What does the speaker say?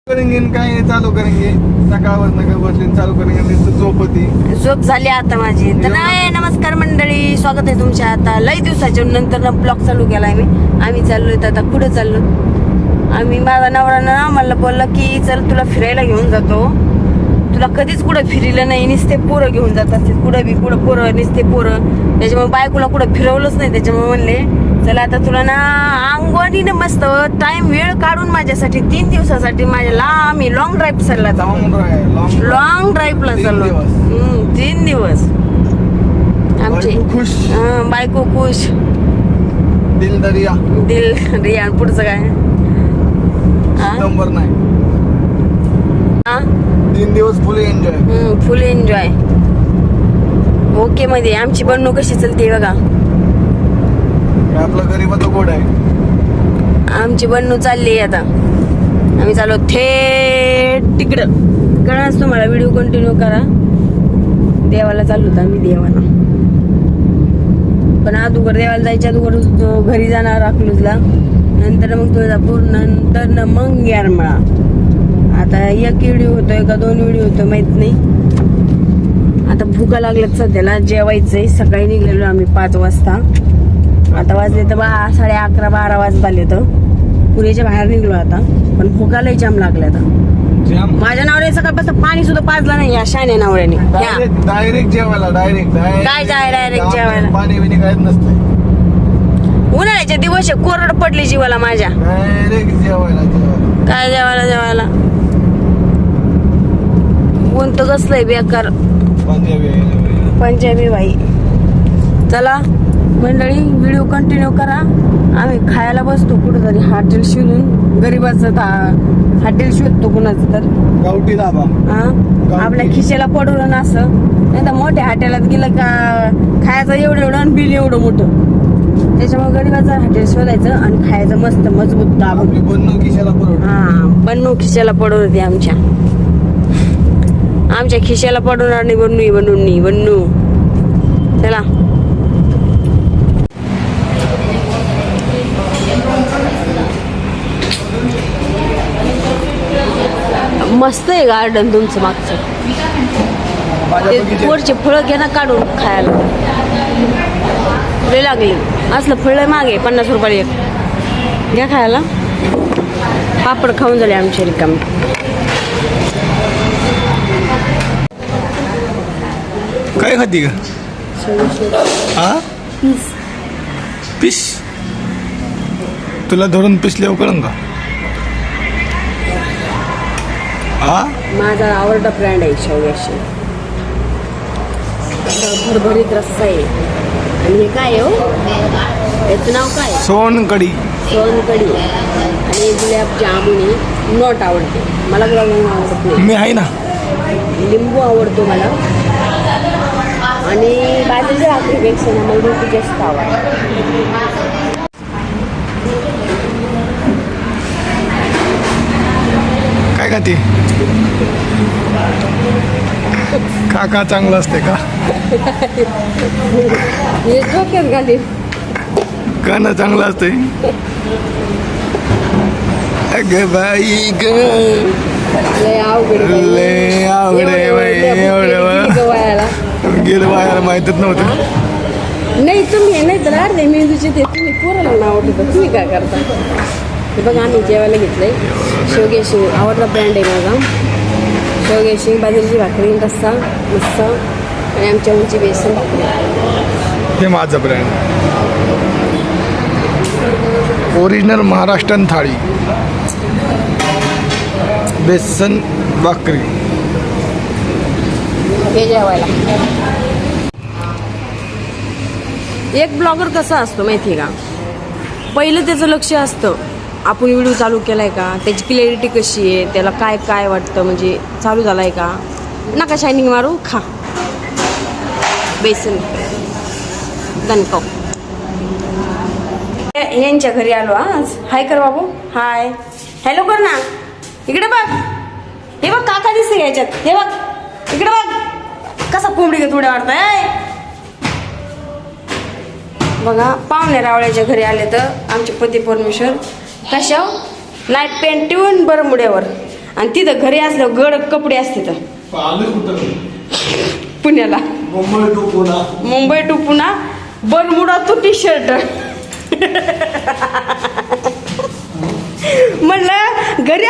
करेंगे काय चालू करेंगे सकाळवर नका बसले चालू करेंगे झोप झाली आता माझी. तर नाही, नमस्कार मंडळी, स्वागत आहे तुमच्या. आता लई दिवसाच्या नंतर ब्लॉग चालू केलाय मी. आम्ही चाललोय आता कुठे चाललो आम्ही. माझा नवरा आम्हाला बोलला की चल तुला फिरायला घेऊन जातो. तुला कधीच कुठं फिरलं नाही, नुसते पोरं घेऊन जातात कुठं बी, कुठं पोरं नुसते पोरं. त्याच्यामुळे बायकोला कुठं फिरवलंच नाही. त्याच्यामुळे म्हणले चला आता तुला ना अंगवाडीने मस्त टाइम वेळ काढून माझ्यासाठी 3 दिवसासाठी माझ्या आम्ही लॉंग ड्राईव्ह चालला जाऊ. लॉंग ड्राईव्हला चाललो 3 दिवस. आमची बायको खुश, दिल दरिया दिल रिया. पुढचं काय नंबर नाही. 3 दिवस फुल एन्जॉय. फुल एन्जॉय. ओके मध्ये आमची बनणू कशी चलते बघा. आपलं गरीबाचं गोड आहे. आमची बनणू चालली आता. आम्ही चाललो थेट तिकडं. कळाच तुम्हाला व्हिडिओ कंटिन्यू करा. देवाला चाललो होतो आम्ही, देवाला. पण अगोदर देवाला जायच्या अगोदर घरी जाणार अकलूजला, नंतर मग तुळजापूर, नंतर मग येरमाळा. आता एक व्हिडिओ होतोय का 2 व्हिडिओ होतोय माहित नाही. आता भूका लागल्यात सध्याला, जेवायचंय. सकाळी निघलेलो आम्ही 5 वाजता. आता वाजले तर 11:30 12 वाजत आले तर पुण्याच्या बाहेर निघलो आता. पण भुकालाही जाम लागले आता. माझ्या नवऱ्याने सकाळपासून पाणी सुद्धा पाजला नाही या शाण्या नवऱ्याने. डायरेक्ट जेवायला. डायरेक्ट जेवायला पाणी बिणी काहीच नसतं. उन्हाळ्याचे दिवस कोरड पडली जीवाला माझ्या. डायरेक्ट जेवायला. काय जेवायला ऊन तर कसलंय बेकार. पंजाबी बाई. चला मंडळी, व्हिडिओ कंटिन्यू करा. आम्ही खायला बसतो कुठेतरी हॉटेल शोधून. गरीबाचं हॉटेल शोधतो कुणाचं तर. गावठी धाबा. आपल्या खिशाला पडून असं. नाही तर मोठ्या हॉटेलात गेलं का खायचं एवढं आणि बिल एवढं मोठं. त्याच्यामुळे गरीबाचं हॉटेल शोधायचं आणि खायचं मस्त मजबूत दाब. बन्नू खिशाला पडून. बन्नू खिशाला पडून होती आमच्या खिशाला पडवणार नाही. बन्नू. चला मस्त आहे गार्डन तुमचं मागचं. वरचे फळं घ्या ना काढून खायला. फुले लागली असलं फळ मागे 50 रुपये एक. घ्या खायला. पापड खाऊन झाले आमचे रिकामे. काय खाती का? पीस. तुला धरून पिसल्यावर कळन का? माझा आवडता ब्रँड आहे शेवग्याची. भरभरीत रस्सा आहे. आणि हे काय आहे हो, याचं नाव काय? सोनकढी. आणि गुलाबजामुन आहे. नॉट आवडते मला. गुलाबजामुन आवडत नाही. मी आहे ना. लिंबू आवडतो मला. आणि बाजरीच्या भाकरीपेक्षा ना मला रोटी जास्त आवडते. काय खाती? का चांगलं असते का? हे डोक्यात घाली. का ना चांगलं असते? अगं बाई ग, लय अवघड गेलं वायाला माहितच नव्हतं. नाही तुम्ही नाही तर अर्धे मेंदूचे ते तुम्ही पोराला नाव ठेवता. तुम्ही काय करता? हे बघा आम्ही जेवायला घेतलंय. शेवग्याची आवडता ब्रँड आहे माझा. शेवग्याची बाजरीची भाकरी, रस्सा मस्त. आणि आमच्या उंची बेसन भाकरी. हे माझं ब्रँड. ओरिजिनल महाराष्ट्रन थाळी, बेसन भाकरी. हे जेवायला. एक ब्लॉगर कसा असतो माहिती आहे का? पहिलं त्याचं लक्ष असतं आपण व्हिडिओ चालू केलाय का, त्याची क्लॅरिटी कशी आहे, त्याला काय काय वाटतं, म्हणजे चालू झालाय का. नका शायनिंग मारू, खा बेसन दणकाव. यांच्या घरी आलो आज. हाय कर बाबू. हाय हॅलो कर ना. इकडे बघ. हे बघ काका दिसते याच्यात. हे बघ इकडे बघ कसा कोंबडी घेत उड्या मारताय. बघा पाहुणे रावळ्याच्या घरी आले तर आमचे पती परमेश्वर कशा लाईट पेंट ठेवून बरमुड्यावर आणि तिथं घरी असल्यावर गड कपडे असते तर आलं कुठं पुण्याला मुंबई टू पुणा बरमुडा तो टी शर्ट म्हणलं घरी